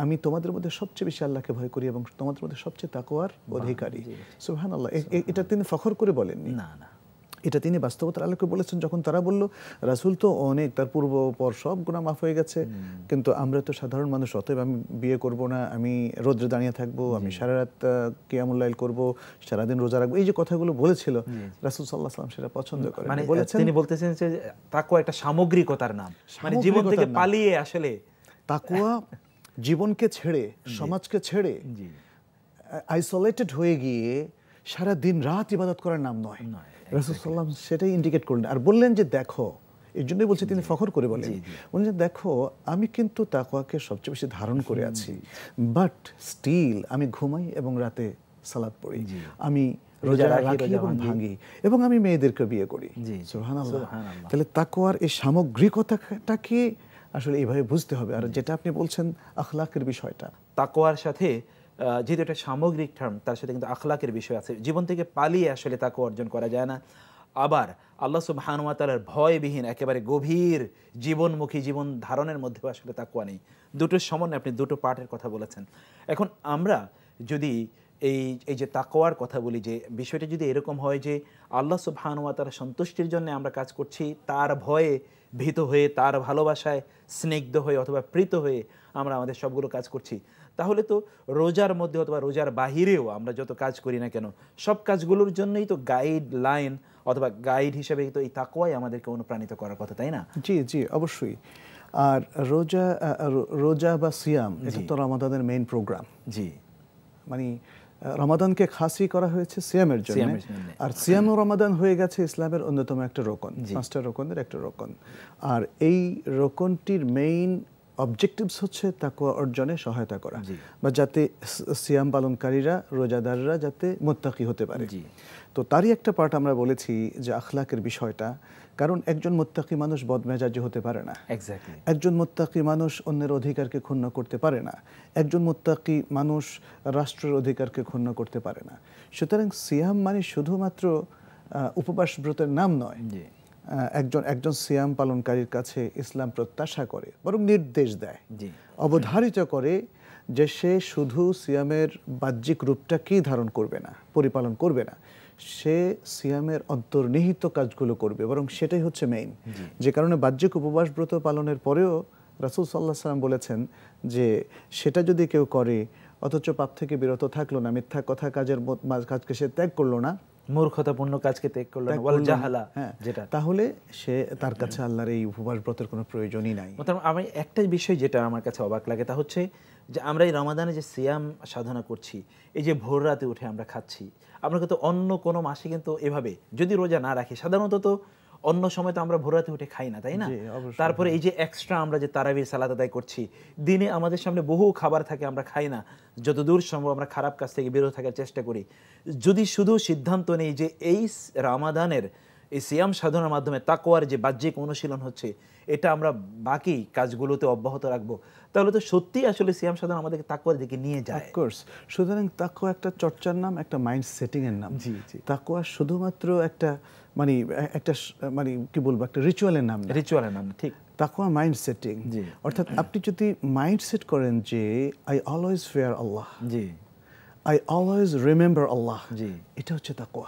আমি তোমাদের মধ্যে সবচেয়ে বেশি আল্লাহকে ভয় করি এবং তোমাদের মধ্যে সবচেয়ে তাকওয়ার অধিকারী। সুবহানাল্লাহ। এটা তিনি ফখর করে বলেননি, না না, এটা তিনি বাস্তবতার আলোকে বলেছেন। যখন তারা বলল রাসূল তো অনেক, তার পূর্ব পর সব গুনাহ মাফ হয়ে গেছে, কিন্তু আমরা তো সাধারণ মানুষ, অতএব আমি বিয়ে করব না, আমি রোদ্রে দাঁড়িয়ে থাকবো, আমি সারা রাত কিয়ামুল লাইল করব, সারাদিন রোজা রাখবো, এই যে কথাগুলো বলেছিল রাসূল সাল্লাল্লাহু আলাইহি ওয়াসাল্লাম সেটা পছন্দ করেন। মানে বলেছেন তিনি বলতেছেন যে তাকওয়া একটা সামগ্রিকতার নাম, মানে জীবন থেকে পালিয়ে আসলে তাকওয়া জীবনকে ছেড়ে, সমাজকে ছেড়ে আইসোলেটেড হয়ে গিয়ে সারা দিন রাত ইবাদত করার নাম নয়। রাসূল সাল্লাল্লাহু আলাইহি ওয়াসাল্লাম সেটাই ইন্ডিকেট করলেন আর বললেন যে দেখো, এর জন্যই বলছি তিনি ফখর করে বলেন, বললেন যে দেখো আমি কিন্তু তাকওয়াকে সবচেয়ে বেশি ধারণ করে আছি, বাট স্টিল আমি ঘুমাই এবং রাতে সালাত পড়ি, আমি রোজা রাখি এবং ভাঙি, এবং আমি মেয়েদেরকে বিয়ে করি। সুবহানাল্লাহ। তাহলে তাকওয়ার এই সামগ্রিকতাটাকে আসলে এইভাবে বুঝতে হবে। আর যেটা আপনি বলছেন আখলাকের বিষয়টা, তাকওয়ার সাথে যেহেতু একটা সামগ্রিক টার্ম, তার সাথে কিন্তু আখলাকের বিষয় আছে। জীবন থেকে পালিয়ে আসলে তাকওয়া অর্জন করা যায় না। আবার আল্লাহ সুবহানাহু ওয়া তাআলার ভয়বিহীন একেবারে গভীর জীবনমুখী জীবন ধারণের মধ্যেও আসলে তাকওয়া নেই। দুটোর সমন্বয়ে আপনি দুটো পার্টের কথা বলেছেন। এখন আমরা যদি এই যে তাকওয়ার কথা বলি, যে বিষয়টা যদি এরকম হয় যে আল্লাহ সুবহানাহু ওয়া তাআলার সন্তুষ্টির জন্য আমরা কাজ করছি, তার ভয়ে ভীত হয়ে, তার ভালোবাসায় স্নিগ্ধ হয়ে অথবা প্রীত হয়ে আমরা আমাদের সবগুলো কাজ করছি, তাহলে তো রোজার মধ্যে অথবা রোজার বাহিরেও আমরা যত কাজ করি না কেন, সব কাজগুলোর জন্যই তো গাইডলাইন অথবা গাইড হিসেবে তো এই তাকওয়াই আমাদেরকে অনুপ্রাণিত করার কথা, তাই না? জি জি, অবশ্যই। আর রোজা বা সিয়াম এটা তো রমাদানের মেইন প্রোগ্রাম। জি, মানে রমাদানকে খাসি করা হয়েছে সিয়ামের জন্য, আর সিয়াম ও রমাদান হয়ে গেছে ইসলামের অন্যতম একটা রোকন, পাঁচটা রোকনের একটা রোকন। আর এই রোকনটির মেইন অবজেক্টিভস হচ্ছে তাকওয়া অর্জনে সহায়তা করা, বা যাতে সিয়াম পালনকারীরা, রোজাদাররা যাতে মুত্তাকি হতে পারে। তো তারই একটা পার্ট আমরা বলেছি যে আখলাকের বিষয়টা, কারণ একজন মুত্তাকি মানুষ বদমেজাজি হতে পারে না, একজন মুত্তাকি মানুষ অন্যের অধিকারকে ক্ষুণ্ণ করতে পারে না, একজন মুত্তাকি মানুষ রাষ্ট্রের অধিকারকে ক্ষুণ্ণ করতে পারে না। সুতরাং সিয়াম মানে শুধুমাত্র উপবাস ব্রতের নাম নয়। একজন সিয়াম পালনকারীর কাছে ইসলাম প্রত্যাশা করে, বরং নির্দেশ দেয়, অবধারিত করে যে সে শুধু সিয়ামের বাহ্যিক রূপটাকেই ধারণ করবে না, পরিপালন করবে না, সে সিয়ামের অন্তর্নিহিত কাজগুলো করবে, বরং সেটাই হচ্ছে মেইন। যে কারণে বাহ্যিক উপবাস ব্রত পালনের পরেও রাসূল সাল্লাল্লাহু আলাইহি সাল্লাম বলেছেন যে সেটা যদি কেউ করে অথচ পাপ থেকে বিরত থাকলো না, মিথ্যা কথা কাজকে সে ত্যাগ করলো না, মূর্খতাপূর্ণ কাজকে ত্যাগ করলো না, ওয়াল জাহালা, যেটা, তাহলে সে তার কাছে আল্লাহর এই উপবাস ব্রতের কোনো প্রয়োজনই নাই। আমি একটা বিষয় যেটা আমার কাছে অবাক লাগে তা হচ্ছে যে আমরা এই রমাদানে যে সিয়াম সাধনা করছি, এই যে ভোর রাতে উঠে আমরা খাচ্ছি, আমরা কিন্তু অন্য কোনো মাসে কিন্তু এভাবে যদি রোজা না রাখি, সাধারণত তো অন্য সময় তো আমরা ভোর রাতে উঠে খাই না, তাই না? তারপরে এই যে এক্সট্রা আমরা যে তারাবির সালাত আদায় করছি, দিনে আমাদের সামনে বহু খাবার থাকে, আমরা খাই না, যতদূর সম্ভব আমরা খারাপ কাজ থেকে বিরত থাকার চেষ্টা করি। যদি শুধু সিদ্ধান্ত নেই যে এই রমাদানের এই সিয়াম সাধনার মাধ্যমে তাকওয়ার যে বাহ্যিক অনুশীলন হচ্ছে, এটা আমরা বাকি কাজগুলোতে অব্যাহত রাখবো, তাহলে তো সত্যি আসলে সিয়াম সাধনা আমাদেরকে তাকওয়ার দিকে নিয়ে যায়। অফকোর্স। সুতরাং তাকওয়া একটা চর্চার নাম, একটা মাইন্ড সেটিং এর নাম। তাকওয়া শুধুমাত্র একটা মানে কি বলবো, একটা রিচুয়ালের নাম, ঠিক। তাকওয়া মাইন্ড সেটিং, অর্থাৎ আপনি যদি মাইন্ড সেট করেন যে I always fear Allah, I always remember Allah, এটা হচ্ছে তাকওয়া।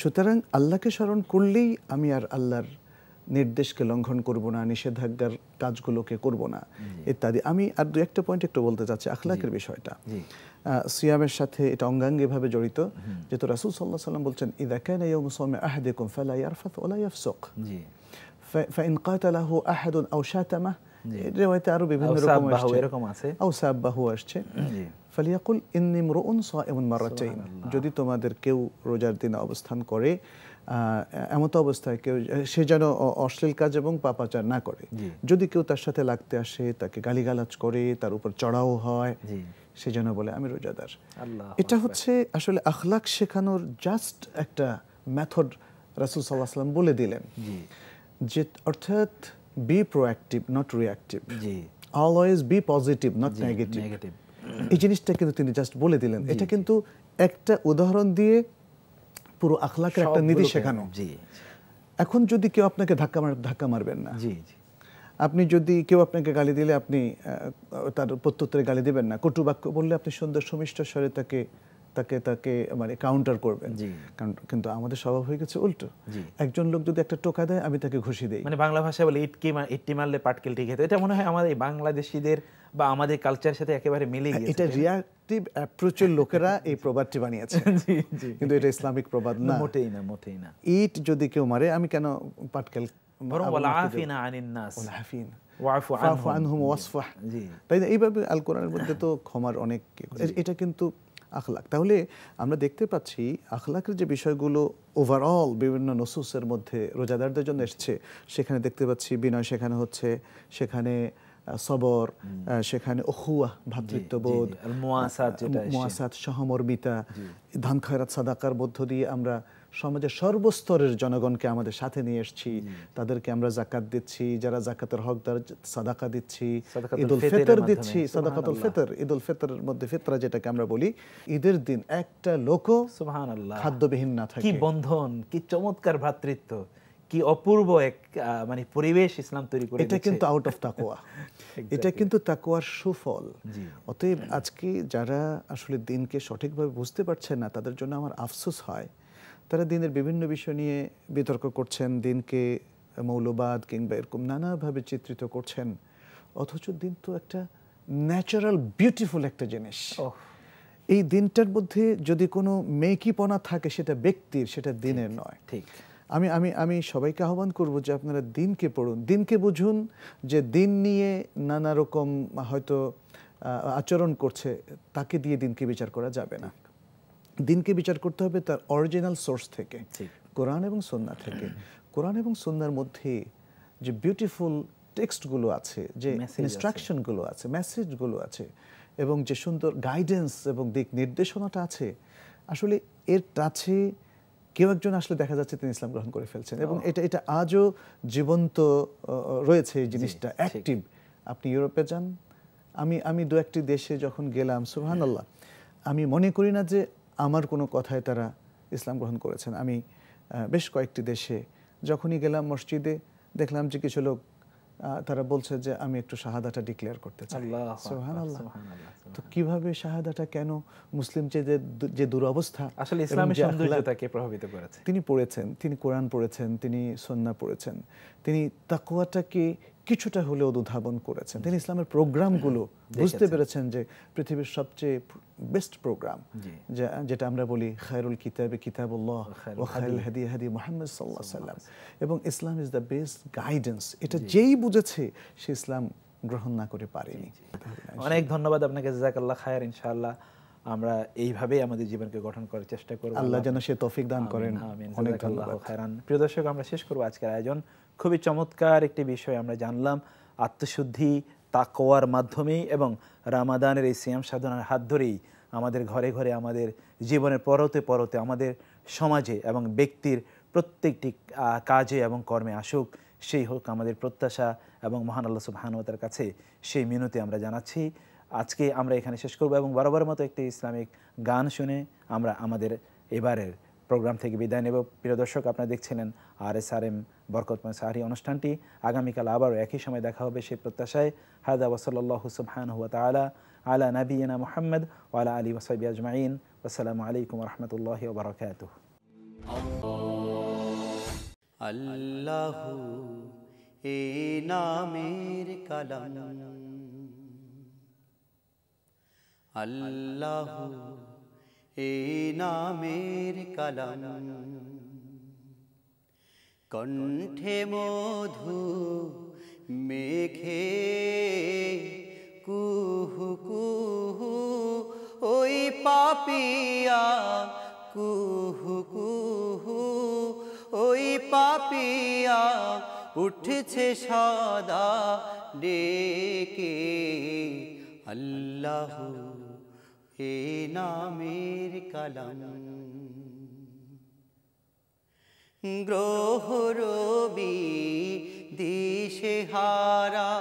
সুতরাং আল্লাহকে স্মরণ করলেই আমি আর আল্লাহর নির্দেশকে লঙ্ঘন করব না, নিষেধাজ্ঞার কাজগুলোকে করব না, ইত্যাদি। আমি আর দু একটা পয়েন্ট একটু বলতে চাচ্ছি আখলাকের বিষয়টা। সিয়ামের সাথে এটা অঙ্গাঙ্গিভাবে জড়িত, যেহেতু রাসূল সাল্লাল্লাহু আলাইহি ওয়াসাল্লাম বলছেন ইযা কানা ইয়াউমু সাওমি আহাদিকুম ফালা ইয়ারফাথ ওয়ালা ইয়াফসুক ফাইন কাতালাহু আহাদুন আও শাতামাহু রিওয়ায়াতে আরো বিভিন্ন রকম আওসাবাহু আসছে, এরকম আছে। আওসাবাহু আসছে। জি ফালিয়াকুল ইন্নী ইমরুউন সাইমুন মারাতাইন, যদি তোমাদের কেউ রোজার দিনে অবস্থান করে এমত অবস্থায় কেউ সে যেন অশ্লীল কাজ এবং পাপাচার না করে। যদি কেউ তার সাথে লাগতে আসে, তাকে গালিগালাজ করে, তার উপর চড়াও হয়, সে যেন বলে আমি রোজাদার। এটা হচ্ছে আসলে আখলাক শেখানোর জাস্ট একটা মেথড রাসূল সাল্লাল্লাহু আলাইহি ওয়াসাল্লাম বলে দিলেন, যে অর্থাৎ be proactive not reactive, always be positive not negative. এই জিনিসটা কিন্তু তিনি জাস্ট বলে দিলেন। এটা কিন্তু একটা উদাহরণ দিয়ে পুরো আখলাকের একটা নীতি শেখানো। এখন যদি কেউ আপনাকে ধাক্কা মারবেন না, আপনি যদি কেউ আপনাকে গালি দিলে আপনি তার প্রত্যুত্তরে গালি দিবেন না, কটু বাক্য বললে আপনি সুন্দর সুমিষ্ট স্বরে তাকে তাকে তাকে মানে কাউন্টার করবেন। কিন্তু আমাদের স্বভাব হয়ে গেছে উল্টো। একজন লোক যদি একটা টোকা দেয়, আমি তাকে ঘুষি দেই, মানে বাংলা ভাষায় বলে ইটকি মারলে পাটকেলটি খেতে। এটা মনে হয় আমাদের বাংলাদেশিদের বা আমাদের কালচারের সাথে একেবারে মিলে গেছে। এটা রিঅ্যাক্টিভ অ্যাপ্রোচের লোকেরা এই প্রবাদটি বানিয়েছে, কিন্তু এটা ইসলামিক প্রবাদ না, মোটেই না, মোটেই না। ইট যদি কেউ মারে, আমি কেন পাটকেল, বরং ওয়ালা আফিনা আনিন নাস ওয়ালা আফিন ওয়াফু আনহুম ওয়াসফাহ। তাই না? এইভাবে আল কোরআনের মধ্যে তো ক্ষমার অনেক, এটা কিন্তু আখলাক। তাহলে আমরা দেখতে পাচ্ছি আখলাকের যে বিষয়গুলো ওভারঅল বিভিন্ন নসুসের মধ্যে রোজাদারদের জন্য এসছে, সেখানে দেখতে পাচ্ছি বিনয় শেখানো হচ্ছে, সেখানে সবর, সেখানে উখুয়া ভ্রাতৃত্ববোধ, মুয়াসাত সহমর্মিতা, দান খয়রাত সাদাকার মধ্য দিয়ে আমরা সমাজের সর্বস্তরের জনগণকে আমাদের সাথে নিয়ে এসেছি, তাদেরকে আমরা যাকাত দিচ্ছি, যারা যাকাতের হকদার সাদাকা দিচ্ছি, ঈদুল ফিতর দিচ্ছি, সাদাকাতুল ফিতর, ঈদুল ফিতরের মধ্যে ফিতরা যেটাকে আমরা বলি, ঈদের দিন একটা লোকও সুবহানাল্লাহ খাদ্যবিহীন না থাকে। কি বন্ধন, কি চমৎকার ভ্রাতৃত্ব, কি অপূর্ব এক মানে পরিবেশ ইসলাম তৈরি করে। এটা কিন্তু আউট অফ তাকওয়া, এটা কিন্তু তাকওয়ার সুফল। অতএব আজকে যারা আসলে দিনকে সঠিকভাবে বুঝতে পারছেন না, তাদের জন্য আমার আফসোস হয়। তারা দিনের বিভিন্ন বিষয় নিয়ে বিতর্ক করছেন, দিনকে মৌলবাদ কিংবা এরকম নানাভাবে চিত্রিত করছেন, অথচ দিন তো একটা ন্যাচারাল বিউটিফুল একটা জিনিস। এই দিনটার মধ্যে যদি কোনো মেকিপনা থাকে, সেটা ব্যক্তির, সেটা দিনের নয়। ঠিক। আমি আমি আমি সবাইকে আহ্বান করব যে আপনারা দিনকে পড়ুন, দিনকে বুঝুন, যে দিন নিয়ে নানা রকম হয়তো আচরণ করছে, তাকে দিয়ে দিনকে বিচার করা যাবে না। দিনকে বিচার করতে হবে তার অরিজিনাল সোর্স থেকে, কোরআন এবং সুন্নাহ থেকে। কোরআন এবং সুন্নাহর মধ্যে যে বিউটিফুল টেক্সটগুলো আছে, যে ইনস্ট্রাকশনগুলো আছে, মেসেজগুলো আছে, এবং যে সুন্দর গাইডেন্স এবং দিক নির্দেশনাটা আছে, আসলে এর কাছে কেউ একজন আসলে দেখা যাচ্ছে তিনি ইসলাম গ্রহণ করে ফেলছেন, এবং এটা আজও জীবন্ত রয়েছে, এই জিনিসটা অ্যাক্টিভ। আপনি ইউরোপে যান, আমি দু একটি দেশে যখন গেলাম, সুবহানাল্লাহ, আমি মনে করি না যে আমার কোনো কথায় তারা ইসলাম গ্রহণ করেছেন। আমি বেশ কয়েকটি দেশে যখনই গেলাম, মসজিদে দেখলাম যে কিছু লোক তারা বলছে যে আমি একটু শাহাদাটা ডিক্লেয়ার করতে চাই। সুবহানাল্লাহ। তো কিভাবে শাহাদাটা, কেন? মুসলিম যে দুরবস্থা, আসলে ইসলামের সৌন্দর্যতাকে প্রভাবিত করেছে। তিনি পড়েছেন, তিনি কোরআন পড়েছেন, তিনি সুন্নাহ পড়েছেন, তিনি তাকওয়াটাকে কিছুটা হলেও উদ্ভাবন করেছেন, তিনি ইসলামের প্রোগ্রামগুলো বুঝতে পেরেছেন যে পৃথিবীর সবচেয়ে বেস্ট প্রোগ্রাম, যেটা আমরা বলি খায়রুল কিতাবে কিতাবুল্লাহ ওয়া খায়রুল হাদি হাদি মুহাম্মদ সাল্লাল্লাহু আলাইহি ওয়াসাল্লাম, এবং ইসলাম ইজ দ্য বেস্ট গাইডেন্স। এটা যেই বুঝেছে সে ইসলাম গ্রহণ না করে পারেনি। অনেক ধন্যবাদ আপনাকে, জাযাকাল্লাহ খায়র। ইনশাআল্লাহ আমরা এইভাবেই আমাদের জীবনকে গঠন করার চেষ্টা করব, আল্লাহ যেন সে তৌফিক দান করেন। অনেক ধন্যবাদ। প্রিয় দর্শক, আমরা শেষ করব আজকের আয়োজন। খুবই চমৎকার একটি বিষয় আমরা জানলাম, আত্মশুদ্ধি তাকওয়ার মাধ্যমেই এবং রামাদানের এই সিয়াম সাধনার হাত ধরেই আমাদের ঘরে ঘরে, আমাদের জীবনের পরতে পরতে, আমাদের সমাজে এবং ব্যক্তির প্রত্যেকটি কাজে এবং কর্মে আসুক, সেই হোক আমাদের প্রত্যাশা, এবং মহান আল্লাহ সুবহানাহু ওয়া তাআলার কাছে সেই মিনতি আমরা জানাচ্ছি। আজকে আমরা এখানে শেষ করব, এবং বরাবর মতো একটি ইসলামিক গান শুনে আমরা আমাদের এবারের প্রোগ্রাম থেকে বিদায় নেব। প্রিয় দর্শক, আপনারা দেখছিলেন RSRM বরকতময় সাহরি অনুষ্ঠানটি। আগামীকাল আবারও একই সময় দেখা হবে সেই প্রত্যাশায়। হাদা ওয়া সাল্লাল্লাহু সুবহানাহু ওয়া তাআলা আলা নাবিয়িনা মুহাম্মদ ওয়া আলা আলিহি ওয়া সাহবিহি আজমাইন। আসসালামু আলাইকুম ওয়া রাহমাতুল্লাহি ওয়া বারাকাতুহু। আল্লাহু এ নামের কালাম, আল্লাহু এ নামের কালাম, কণ্ঠে মধু মেঘে কুহু কুহু ওই পাপিয়া কুহু কুহু ওই পাপিয়া উঠছে সদা ডেকে আল্লাহ এ নামের কালাম গ্রহ রবি দিশে হারা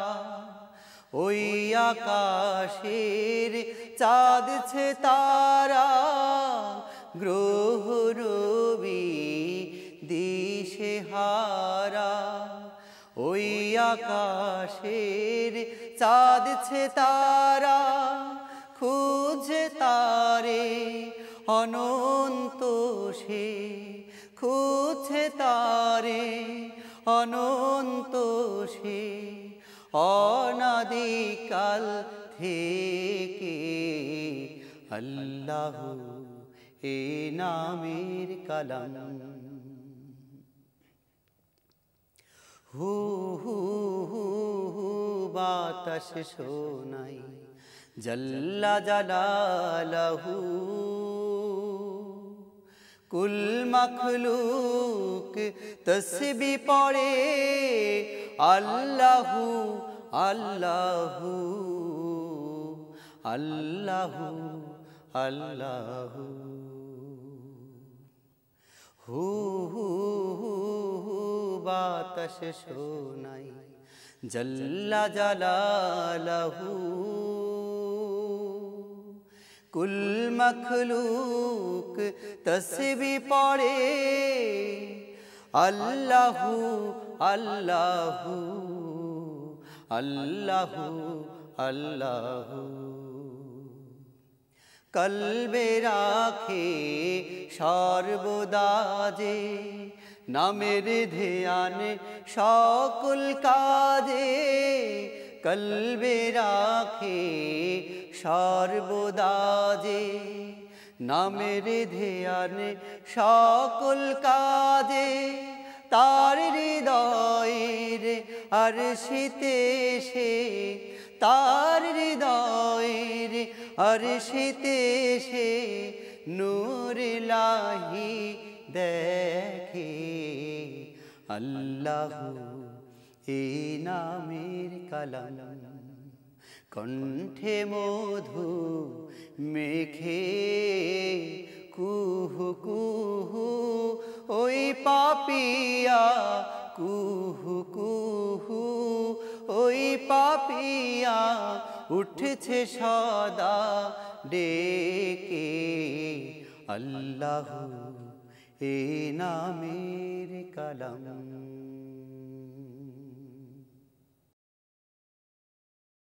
ওই আকাশের চাঁদছে তারা গ্রহ রবি দিশে হারা ওই আকাশের চাঁদছে তারা খুঁজে তারে অনন্ত সে খুঁজে তারে অনন্ত সে অনাদিকাল থেকে আল্লাহ এ নামের কালাম হু হু হু হু বাতাস শোনাই জাল্লা জালালাহু কুল মখলুক তসবি পড়ে আল্লাহু আল্লাহু আল্লাহু আল্লাহু হু হু হু হু বাতাস শোনাই জাল্লা জালালাহু কুল মখলুক তসবি পড়ে আল্লাহু আল্লাহু আল্লাহু আল্লাহু কলবে রাখে সর্বদা যে নামের ধ্যান সকল কাজে কলবে রাখে সর্বদা যে নামের ধ্যান সকল কাজে তার হৃদয়ের আরশিতে সে তার হৃদয়ের আরশিতে সে নূর ইলাহি দেখে আল্লাহু এই নামের কালাম কণ্ঠে মধু মেখে কুহু কুহু ওই পাপিয়া কুহু কুহু ওই পাপিয়া উঠছে সদা ডেকে আল্লাহু এ নামের কালাম